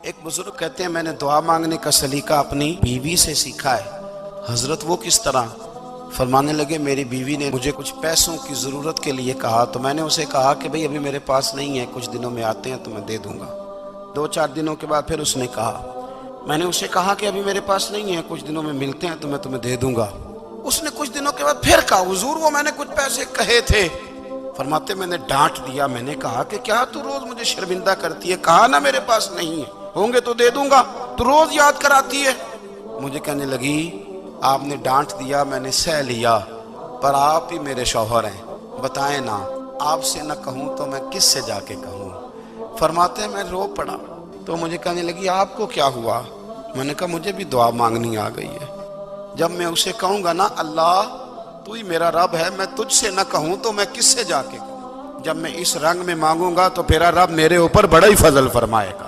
एक बुजुर्ग कहते हैं मैंने दुआ मांगने का सलीका अपनी बीवी से सीखा है। हजरत वो किस तरह? फरमाने लगे मेरी बीवी ने मुझे कुछ पैसों की ज़रूरत के लिए कहा तो मैंने उसे कहा कि भाई अभी मेरे पास नहीं है, कुछ दिनों में आते हैं तो मैं दे दूंगा। 2-4 दिनों के बाद फिर उसने कहा, मैंने उसे कहा कि अभी मेरे पास नहीं है, कुछ दिनों में मिलते हैं तो मैं तुम्हें दे दूंगा। उसने कुछ दिनों के बाद फिर कहा, हुजूर वो मैंने कुछ पैसे कहे थे। फरमाते मैंने डांट दिया, मैंने कहा कि क्या तू रोज मुझे शर्मिंदा करती है, कहा ना मेरे पास नहीं है, होंगे तो दे दूंगा, तू रोज याद कराती है। मुझे कहने लगी आपने डांट दिया, मैंने सह लिया, पर आप ही मेरे शौहर हैं, बताएं ना, आपसे न कहूं तो मैं किससे जाके कहूं। फरमाते मैं रो पड़ा तो मुझे कहने लगी आपको क्या हुआ? मैंने कहा मुझे भी दुआ मांगनी आ गई है। जब मैं उसे कहूंगा ना अल्लाह तू ही मेरा रब है, मैं तुझसे न कहूं तो मैं किससे जाके कहूं। जब मैं इस रंग में मांगूंगा तो मेरा रब मेरे ऊपर बड़ा ही फजल फरमाएगा।